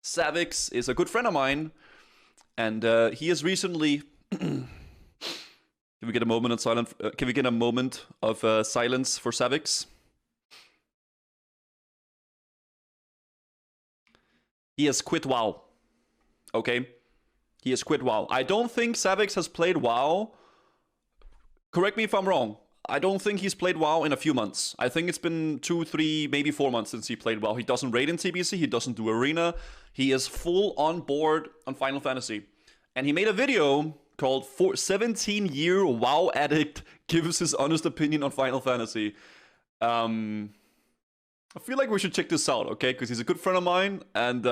Savix is a good friend of mine, and he has recently. Can we get a moment of silence? Can we get a moment of silence for Savix? He has quit WoW. Okay, he has quit WoW. I don't think Savix has played WoW. Correct me if I'm wrong. I don't think he's played WoW in a few months. I think it's been 2, 3, maybe 4 months since he played WoW. He doesn't raid in TBC, he doesn't do arena. He is full on board on Final Fantasy. And he made a video called 17-Year WoW Addict Gives His Honest Opinion on Final Fantasy. I feel like we should check this out, okay? Because he's a good friend of mine. And,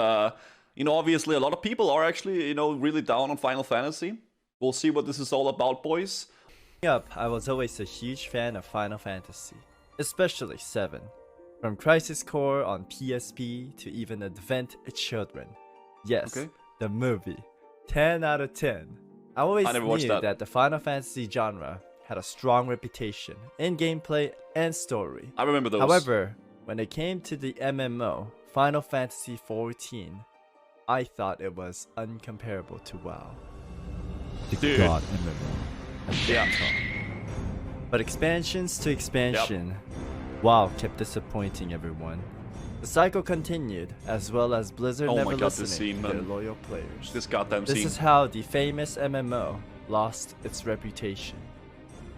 you know, obviously a lot of people are actually, you know, really down on Final Fantasy. We'll see what this is all about, boys. I was always a huge fan of Final Fantasy, especially 7. From Crisis Core on PSP to even Advent Children. Yes, Okay. the movie. 10 out of 10. I always I never watched knew that. that the Final Fantasy genre had a strong reputation in gameplay and story. I remember those. However, when it came to the MMO, Final Fantasy XIV, I thought it was uncomparable to WoW. The Dude. God MMO. Yeah. But expansions to expansion, WoW kept disappointing everyone. The cycle continued, as well as Blizzard Oh never my God, this listening scene, to their man. loyal players. This goddamn This scene. is how the famous MMO lost its reputation.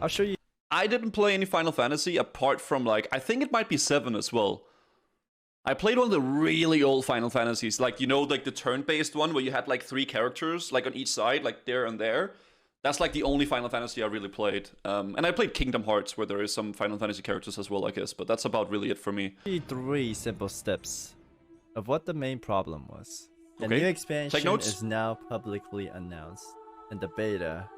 I'll show you. I didn't play any Final Fantasy apart from, like, I think it might be 7 as well. I played one of the really old Final Fantasies, like, you know, like the turn-based one where you had like 3 characters, like on each side, like there and there. That's like the only Final Fantasy I really played. And I played Kingdom Hearts, where there is some Final Fantasy characters as well, I guess. But that's about really it for me. 3 simple steps of what the main problem was. The Okay. new expansion Take notes. is now publicly announced, and the beta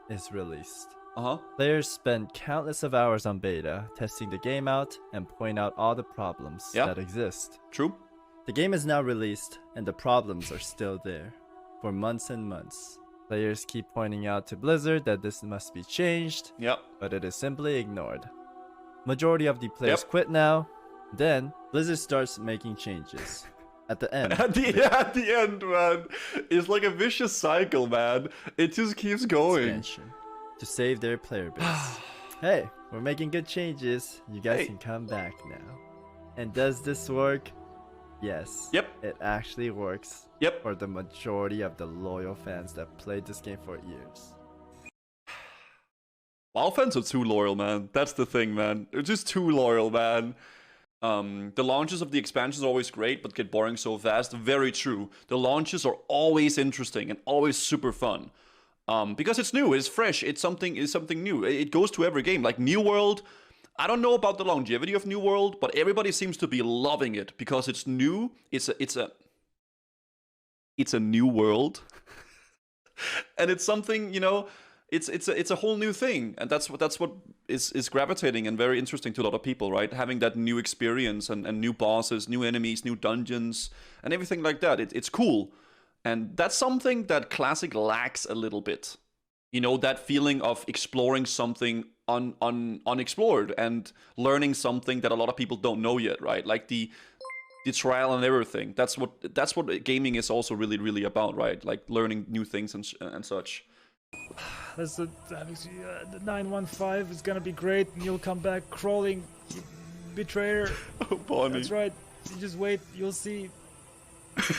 is released. Uh-huh. Players spend countless of hours on beta, testing the game out and point out all the problems Yeah. that exist. True. The game is now released, and the problems are still there. For months and months, players keep pointing out to Blizzard that this must be changed, Yep. but it is simply ignored. Majority of the players Yep. quit now, then Blizzard starts making changes. At the end, At the end, man, it's like a vicious cycle, man. It just keeps going. expansion to save their player base. Hey, we're making good changes. You guys Hey. can come back now. And does this work? Yes. Yep. It actually works Yep. for the majority of the loyal fans that played this game for years. WoW fans are too loyal, man. That's the thing, man. They're just too loyal, man. The launches of the expansions are always great, but get boring so fast. Very true. The launches are always interesting and always super fun. Because it's new, it's fresh, it's something new. It goes to every game. Like New World, I don't know about the longevity of New World, but everybody seems to be loving it because it's new. It's a new world, and it's something, you know. It's a whole new thing, and that's what is gravitating and very interesting to a lot of people, right? Having that new experience and new bosses, new enemies, new dungeons, and everything like that. It's cool. And that's something that Classic lacks a little bit. You know, that feeling of exploring something unexplored and learning something that a lot of people don't know yet, right? Like the trial and error thing. That's what gaming is also really, really about, right? Like learning new things and such. That's the 915 is gonna be great, and you'll come back crawling, you betrayer. Oh, Bonnie. That's right. You just wait, you'll see.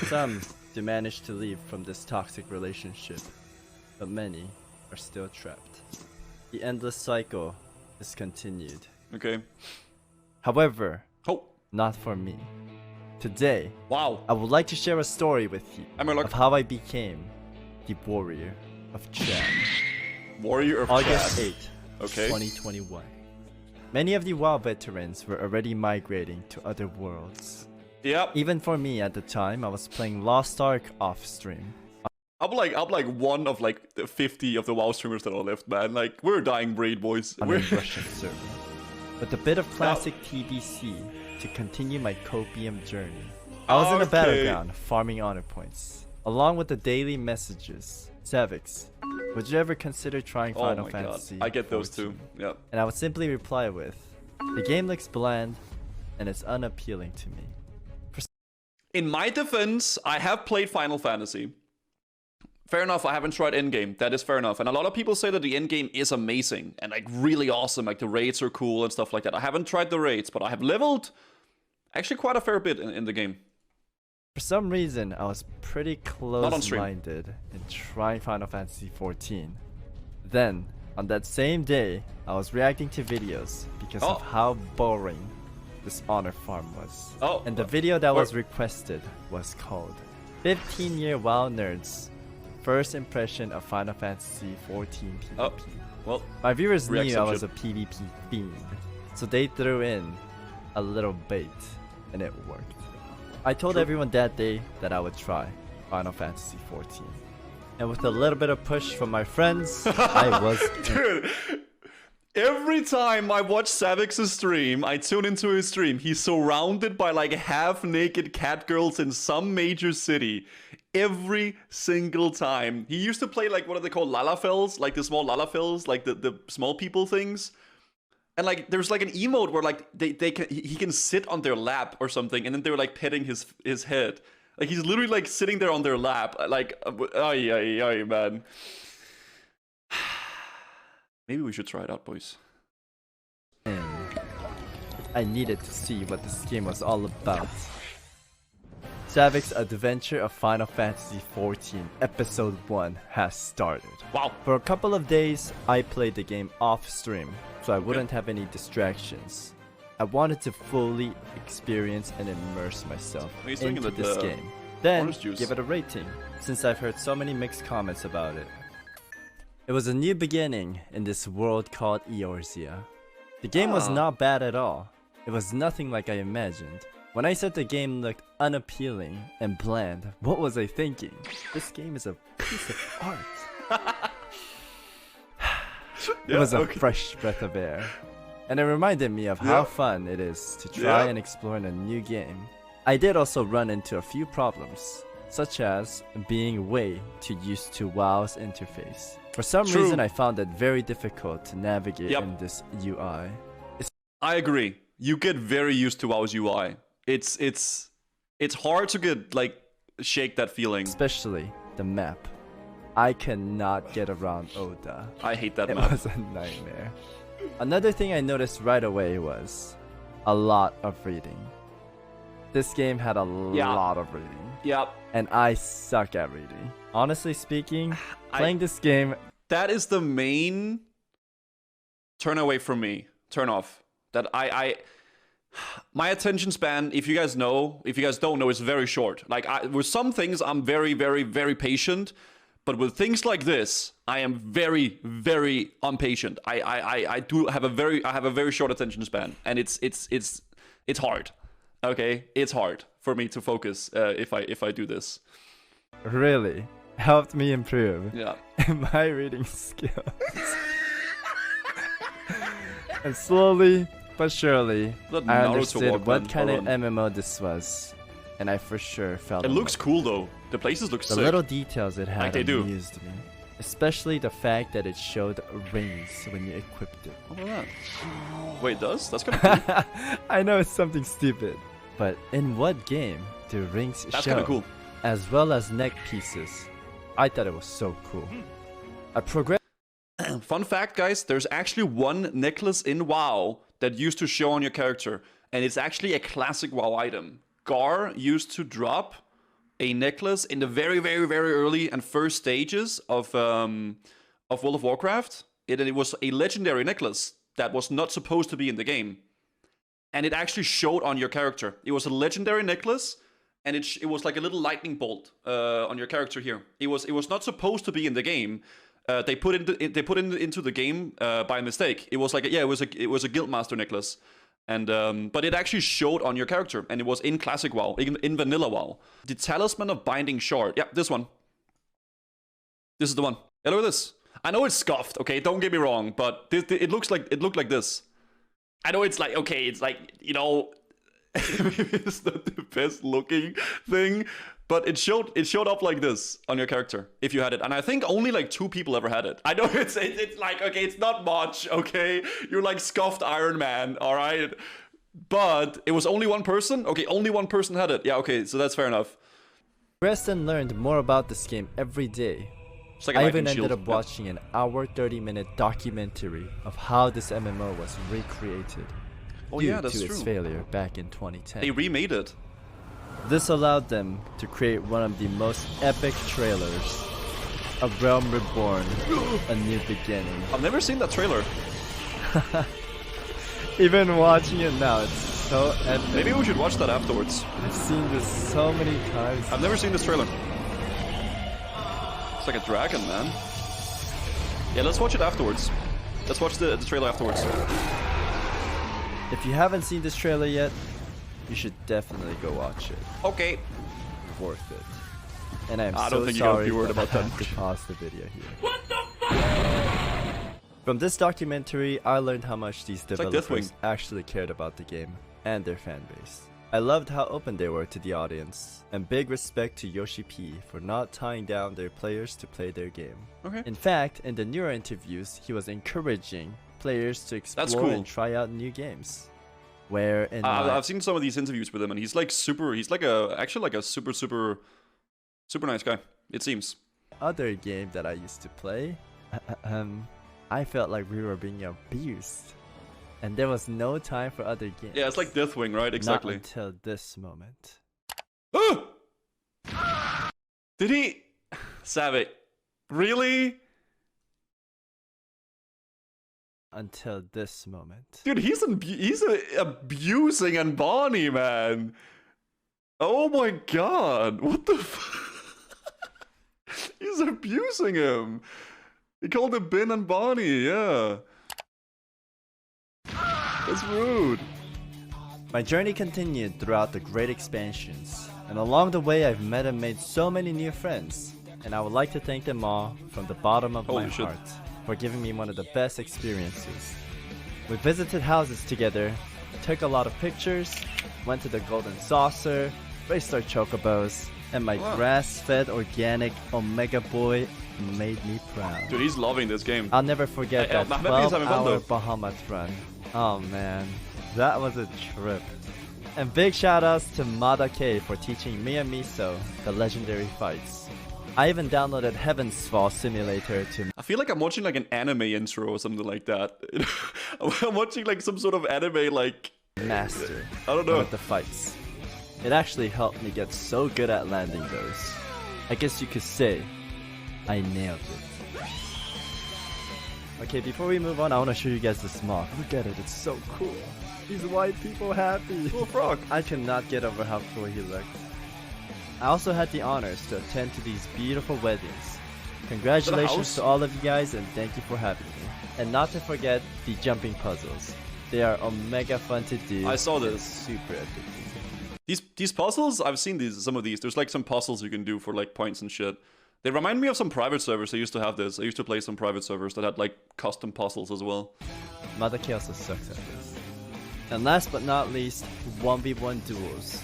Some do manage to leave from this toxic relationship, but many are still trapped. The endless cycle is continued. Okay. However, Oh, not for me. Today, wow. I would like to share a story with you I'm a of how I became the warrior of Chad. Warrior of August Chad. 8th, Okay. 2021. Many of the WoW veterans were already migrating to other worlds. Yep. Even for me at the time, I was playing Lost Ark off stream. I'm like one of like the 50 of the WoW streamers that are left, man. Like, we're a dying breed, boys. On a We're Russian server, with a bit of classic TBC to continue my copium journey. I was in a Okay. battleground farming honor points, along with the daily messages. Savix, would you ever consider trying Oh Final my god. Fantasy? I get those 14? too. Yep. And I would simply reply with, the game looks bland and it's unappealing to me. In my defense, I have played Final Fantasy. Fair enough, I haven't tried endgame. That is fair enough. And a lot of people say that the endgame is amazing and like really awesome. Like the raids are cool and stuff like that. I haven't tried the raids, but I have leveled actually quite a fair bit in the game. For some reason, I was pretty close-minded in trying Final Fantasy XIV. Then, on that same day, I was reacting to videos because of how boring this honor farm was. And the video that was requested was called 15-Year WoW Nerds First Impression of Final Fantasy XIV PvP. Well, my viewers knew I was a PvP fiend, so they threw in a little bait, and it worked. I told everyone that day that I would try Final Fantasy XIV. And with a little bit of push from my friends, I was... Dude, every time I watch Savix's stream, I tune into his stream, he's surrounded by like half-naked catgirls in some major city. Every single time. He used to play like, what are they called? Lalafels? Like the small Lalafels? Like the small people things? And like, there's like an emote where like he can sit on their lap or something, and then they're like petting his head. Like he's literally like sitting there on their lap. Like, ay, man. Maybe we should try it out, boys. I needed to see what this game was all about. Savix Adventure of Final Fantasy XIV Episode 1 has started. Wow. For a couple of days, I played the game off stream, so I wouldn't have any distractions. I wanted to fully experience and immerse myself into this game. Then, give it a rating, since I've heard so many mixed comments about it. It was a new beginning in this world called Eorzea. The game was not bad at all. It was nothing like I imagined. When I said the game looked unappealing and bland, what was I thinking? This game is a piece of art. It was a fresh breath of air. And it reminded me of how fun it is to try and explore in a new game. I did also run into a few problems, such as being way too used to WoW's interface. For some reason, I found it very difficult to navigate in this UI. I agree. You get very used to WoW's UI. It's hard to get like shake that feeling. Especially the map. I cannot get around Oda. I hate that map. It was a nightmare. Another thing I noticed right away was a lot of reading. This game had a lot of reading. Yep. And I suck at reading. Honestly speaking, playing this game... That is the main turn away from me. Turn off. That my attention span, if you guys don't know, is very short. Like with some things, I'm very, very, very patient. But with things like this, I am very, very impatient. I have a very short attention span, and it's hard. Okay, it's hard for me to focus if I do this. Really helped me improve. Yeah. My reading skills. And slowly but surely, I understood what kind of MMO this was, and I for sure felt it looks cool though. The places look sick. The little details it had amused me, especially the fact that it showed rings when you equipped it. What about that? Wait, it does? That's kind of cool. I know it's something stupid, but in what game do rings show? That's kind of cool. As well as neck pieces. I thought it was so cool. I progressed. Fun fact, guys, there's actually one necklace in WoW that used to show on your character, and it's actually a classic WoW item. Gar used to drop a necklace in the very, very, very early and first stages of World of Warcraft. It was a legendary necklace that was not supposed to be in the game, and it actually showed on your character. It was a legendary necklace, and it was like a little lightning bolt on your character here. It was not supposed to be in the game. They put it into the game by mistake. It was like it was a Guildmaster necklace, and but it actually showed on your character, and it was in classic WoW, in vanilla WoW. The Talisman of Binding Shard. Yeah, this one. This is the one. Yeah, look at this. I know it's scuffed. Okay, don't get me wrong, but it looked like this. I know it's like okay, it's like maybe it's not the best looking thing. But it showed up like this on your character if you had it, and I think only like 2 people ever had it. I know it's like okay, it's not much. Okay, you're like scuffed Iron Man, all right. but it was only one person? Okay, only one person had it. Yeah, okay, so that's fair enough. Progressed and learned more about this game every day. It's like I even ended up watching an hour 30-minute documentary of how this MMO was recreated due to its failure back in 2010. They remade it. This allowed them to create one of the most epic trailers. A realm reborn, a new beginning. I've never seen that trailer. Even watching it now, it's so epic. Maybe we should watch that afterwards. I've seen this so many times. I've never seen this trailer. It's like a dragon, man. Yeah, let's watch it afterwards. Let's watch the trailer afterwards. If you haven't seen this trailer yet, you should definitely go watch it. Okay. Worth it. And I'm I so don't think sorry you gotta be worried about I that. have to pause the video here. What the fuck? From this documentary, I learned how much these developers actually cared about the game and their fan base. I loved how open they were to the audience, and big respect to Yoshi P for not tying down their players to play their game. Okay. In fact, in the newer interviews, he was encouraging players to explore and try out new games. Where in I've seen some of these interviews with him, and he's like actually like a super nice guy, it seems. Other game that I used to play, I felt like we were being abused. And there was no time for other games. Yeah, it's like Deathwing, right? Exactly. Not until this moment. Did he? Savix. Really? Until this moment. Dude, he's abusing Anbani, man. Oh my god. What the He's abusing him. He called him Bin Anbani, yeah. That's rude. My journey continued throughout the great expansions, and along the way I've met and made so many new friends, and I would like to thank them all from the bottom of my heart for giving me one of the best experiences. We visited houses together, took a lot of pictures, went to the Golden Saucer, raced our chocobos, and my grass-fed organic Omega Boy made me proud. Dude, he's loving this game. I'll never forget that 12-hour Bahamut run. Oh man, that was a trip. And big shoutouts to Mada K for teaching me and Miso the legendary fights. I even downloaded Heaven's Fall Simulator to... I feel like I'm watching like an anime intro or something like that. I'm watching like some sort of anime like... master. I don't know. With the fights. It actually helped me get so good at landing those. I guess you could say I nailed it. Okay, before we move on, I want to show you guys this mock. Look at it, it's so cool. These white people happy. Little frog. I cannot get over how cool he looked. I also had the honors to attend to these beautiful weddings. Congratulations to all of you guys, and thank you for having me. And not to forget the jumping puzzles. They are omega fun to do. I saw this. Super addicting. These puzzles, I've seen some of these. There's like some puzzles you can do for like points and shit. They remind me of some private servers that used to have this. I used to play some private servers that had like custom puzzles as well. Mother K also sucks at this. And last but not least, 1v1 duels.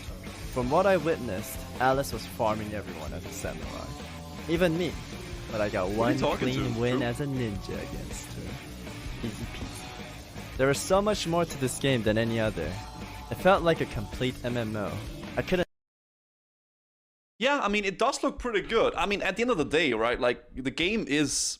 From what I witnessed, Alice was farming everyone as a samurai. Even me. But I got one clean win as a ninja against her. Easy peasy. There is so much more to this game than any other. It felt like a complete MMO. I couldn't... Yeah, I mean, it does look pretty good. I mean, at the end of the day, right, like, the game is,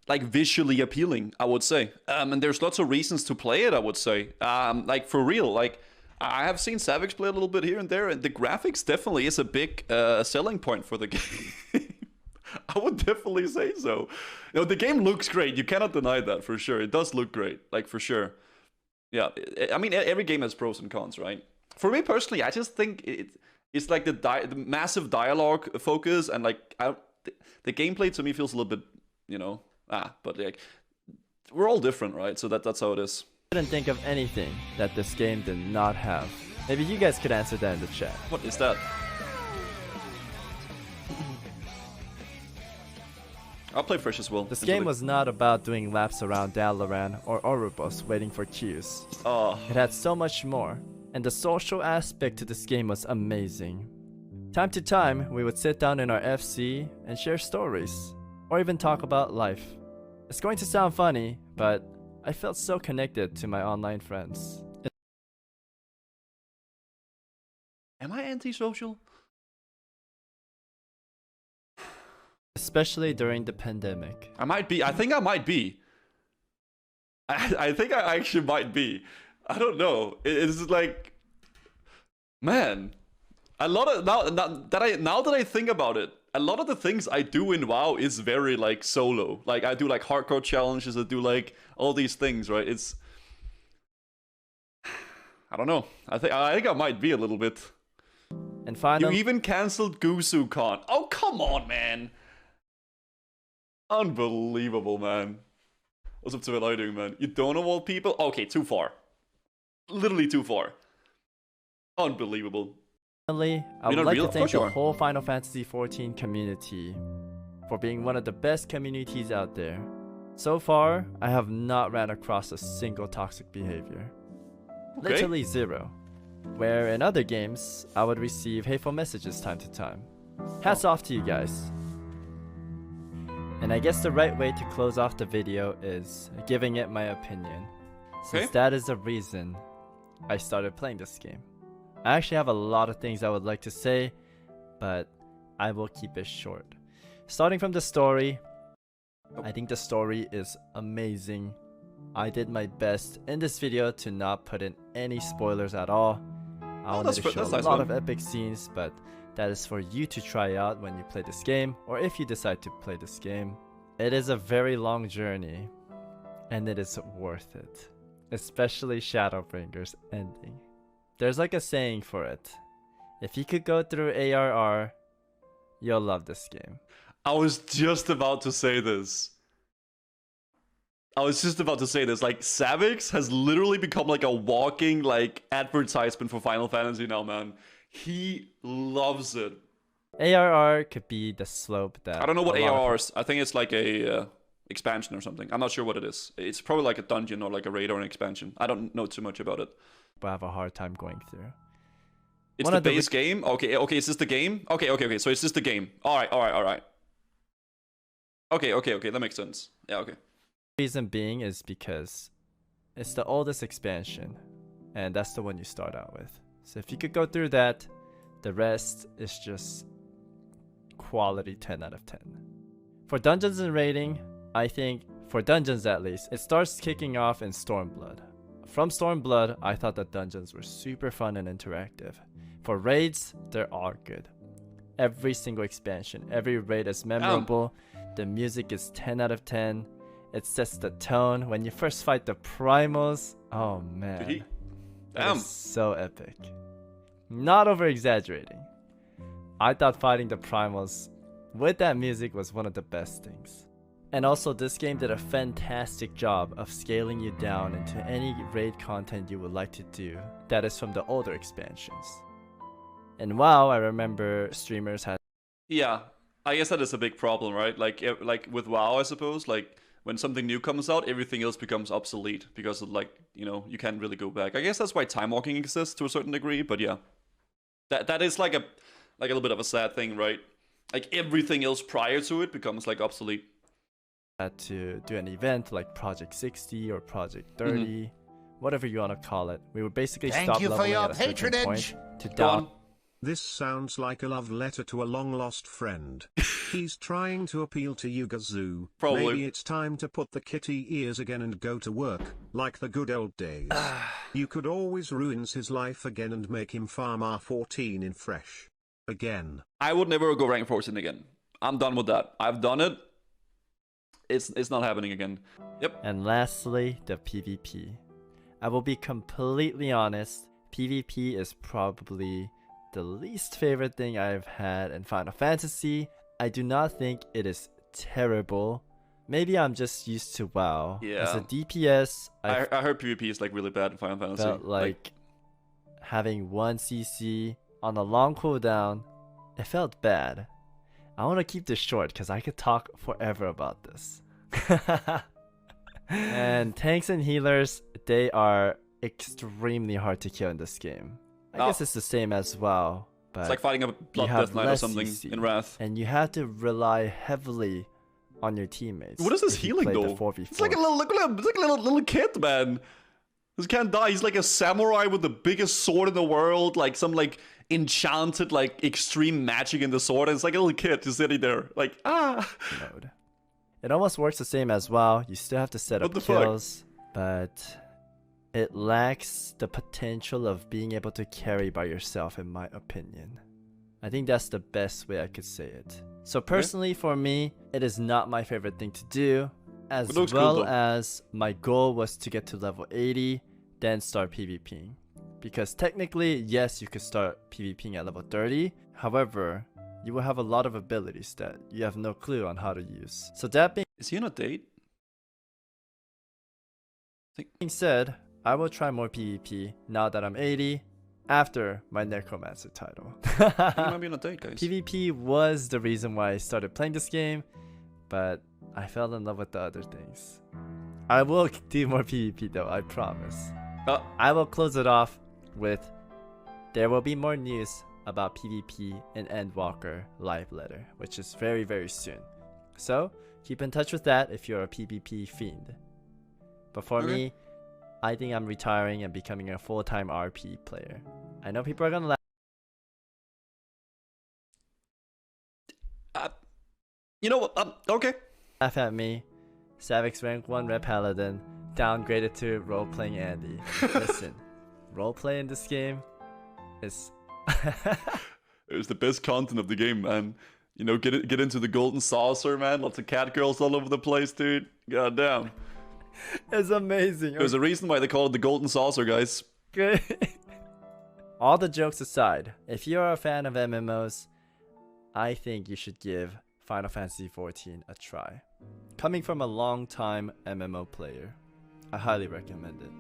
like, visually appealing, I would say. And there's lots of reasons to play it, I would say. Like, for real, like, I have seen Savix play a little bit here and there, and the graphics definitely is a big selling point for the game. I would definitely say so. You know, the game looks great. You cannot deny that, for sure. It does look great, like, for sure. Yeah, I mean, every game has pros and cons, right? For me personally, I just think it's like the massive dialogue focus, and like the gameplay to me feels a little bit, you know, but like we're all different, right? So that's how it is. I couldn't think of anything that this game did not have. Maybe you guys could answer that in the chat. What is that? I'll play fresh as well. This game was not about doing laps around Dalaran or Oribos waiting for queues. Oh. It had so much more, and the social aspect to this game was amazing. Time to time, we would sit down in our FC and share stories, or even talk about life. It's going to sound funny, but I felt so connected to my online friends. antisocial? Especially during the pandemic. I might be. I think I might be. I think I actually might be. I don't know. It's like, man, a lot of now that I think about it, a lot of the things I do in WoW is very like solo. Like I do like hardcore challenges. I do like all these things, right? It's, I don't know. I think I might be a little bit. And finally, you even cancelled GuzuCon. Oh, come on, man. Unbelievable, man. What's up to what I do, man? You don't know all people? Okay, too far. Literally too far. Unbelievable. Finally, I would like to thank the whole Final Fantasy XIV community for being one of the best communities out there. So far, I have not ran across a single toxic behavior. Okay. Literally zero. Where in other games, I would receive hateful messages time to time. Hats off to you guys. And I guess the right way to close off the video is giving it my opinion, since that is the reason I started playing this game. I actually have a lot of things I would like to say, but I will keep it short. Starting from the story, I think the story is amazing. I did my best in this video to not put in any spoilers at all. I wanted to show a lot of epic scenes, but that is for you to try out when you play this game, or if you decide to play this game. It is a very long journey, and it is worth it. Especially Shadowbringer's ending. There's like a saying for it. If you could go through ARR, you'll love this game. I was just about to say this. Like, Savix has literally become like a walking, like, advertisement for Final Fantasy now, man. He loves it. ARR could be the slope that... I don't know what ARR is. I think it's like a expansion or something. I'm not sure what it is. It's probably like a dungeon or like a raid or an expansion. I don't know too much about it. But I have a hard time going through. It's the base game? Okay, is this the game? Okay, so it's just the game. Alright. Okay, that makes sense. Yeah, okay. Reason being is because it's the oldest expansion, and that's the one you start out with. So if you could go through that, the rest is just quality 10 out of 10. For dungeons and raiding, I think, for dungeons at least, it starts kicking off in Stormblood. From Stormblood, I thought the dungeons were super fun and interactive. For raids, they're all good. Every single expansion, every raid is memorable. The music is 10 out of 10. It sets the tone. When you first fight the primals, oh man, it's so epic. Not over exaggerating. I thought fighting the primals with that music was one of the best things. And also, this game did a fantastic job of scaling you down into any raid content you would like to do that is from the older expansions. And WoW, I remember streamers had... Yeah, I guess that is a big problem, right? Like with WoW, I suppose, like when something new comes out, everything else becomes obsolete because of, like, you know, you can't really go back. I guess that's why time walking exists to a certain degree, but yeah. That is like a little bit of a sad thing, right? Like everything else prior to it becomes like obsolete. Had to do an event like Project 60 or Project 30, whatever you want to call it. We would basically stop leveling at a certain point to down. This sounds like a love letter to a long-lost friend. He's trying to appeal to you, Guzu. Probably. Maybe it's time to put the kitty ears again and go to work, like the good old days. You could always ruin his life again and make him farm R14 in fresh. Again. I would never go rank 14 again. I'm done with that. I've done it. It's not happening again. Yep. And lastly, the PvP. I will be completely honest. PvP is probably the least favorite thing I've had in Final Fantasy. I do not think it is terrible. Maybe I'm just used to WoW. Yeah. As a DPS, I heard PvP is like really bad in Final Fantasy. Felt like having 1 CC on a long cooldown, it felt bad. I want to keep this short because I could talk forever about this. And tanks and healers, they are extremely hard to kill in this game. I guess it's the same as WoW, but it's like fighting a Blood Death Knight or something in Wrath. And you have to rely heavily on your teammates. What is this healing though? It's like a little kid, man. This can't die. He's like a samurai with the biggest sword in the world, like some like enchanted like extreme magic in the sword, and it's like a little kid just sitting there like mode. It almost works the same as WoW. You still have to set up kills, but it lacks the potential of being able to carry by yourself, in my opinion. I think that's the best way I could say it. So personally, for me, it is not my favorite thing to do, as well as my goal was to get to level 80, then start PvPing. Because technically, yes, you could start PvPing at level 30. However, you will have a lot of abilities that you have no clue on how to use. So that being... Is he on a date? Being said, I will try more PvP now that I'm 80, after my Necromancer title. You might be on a date, guys. PvP was the reason why I started playing this game, but I fell in love with the other things. I will do more PvP though, I promise. I will close it off with, there will be more news about PvP in Endwalker live letter, which is very, very soon. So keep in touch with that if you're a PvP fiend. But for me, I think I'm retiring and becoming a full-time RP player. I know people are gonna laugh. You know what? Okay. Laugh at me. Savix rank 1 Red Paladin, downgraded to role-playing Andy. Listen, roleplay in this game is... It was the best content of the game, man. You know, get into the golden saucer, man. Lots of cat girls all over the place, dude. God damn. It's amazing. There's a reason why they call it the golden saucer, guys. Good. All the jokes aside, if you're a fan of MMOs, I think you should give Final Fantasy XIV a try. Coming from a long-time MMO player, I highly recommend it.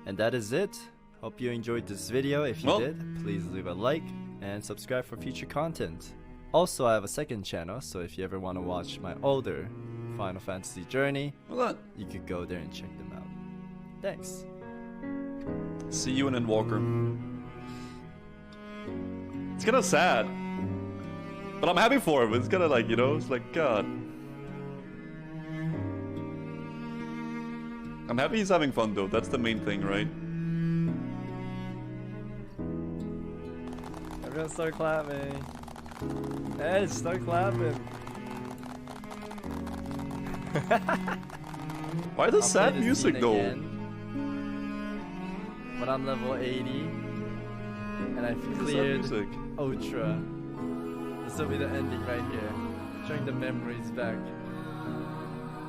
And that is it. Hope you enjoyed this video. If you did, please leave a like and subscribe for future content. Also, I have a second channel, so if you ever want to watch my older Final Fantasy journey, you could go there and check them out. Thanks. See you in Endwalker. It's kinda sad, but I'm happy for him. It's kinda like, you know, it's like, God. I'm happy he's having fun though, that's the main thing, right? I'm gonna start clapping. Hey, start clapping. Why the sad music though? When I'm level 80 and I've cleared Ultra. This will be the ending right here. Showing the memories back.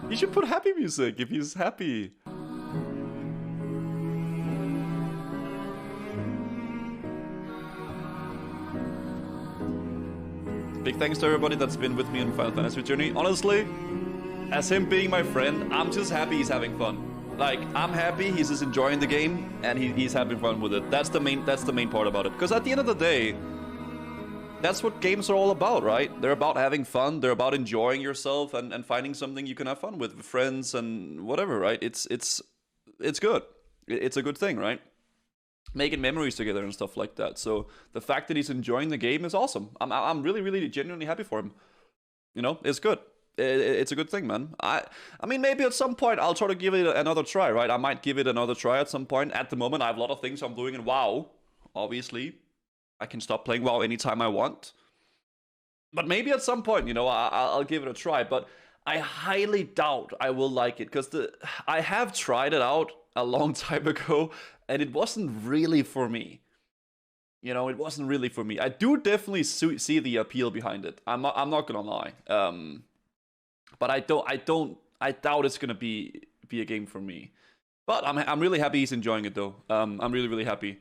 You should put happy music if he's happy. Big thanks to everybody that's been with me on Final Fantasy journey. Honestly, as him being my friend, I'm just happy he's having fun. Like, I'm happy he's just enjoying the game and he's having fun with it. That's the main part about it. Because at the end of the day, that's what games are all about, right? They're about having fun. They're about enjoying yourself and finding something you can have fun with friends and whatever, right? It's good. It's a good thing, right? Making memories together and stuff like that. So the fact that he's enjoying the game is awesome. I'm really, really genuinely happy for him. You know, it's good. It's a good thing, man. I mean, maybe at some point I'll try to give it another try, right? I might give it another try at some point. At the moment, I have a lot of things I'm doing in WoW, obviously. I can stop playing WoW anytime I want. But maybe at some point, you know, I'll give it a try. But I highly doubt I will like it, because I have tried it out a long time ago, and it wasn't really for me. You know, it wasn't really for me. I do definitely see the appeal behind it. I'm not gonna lie. But I doubt it's gonna be a game for me. But I'm really happy he's enjoying it though. I'm really, really happy.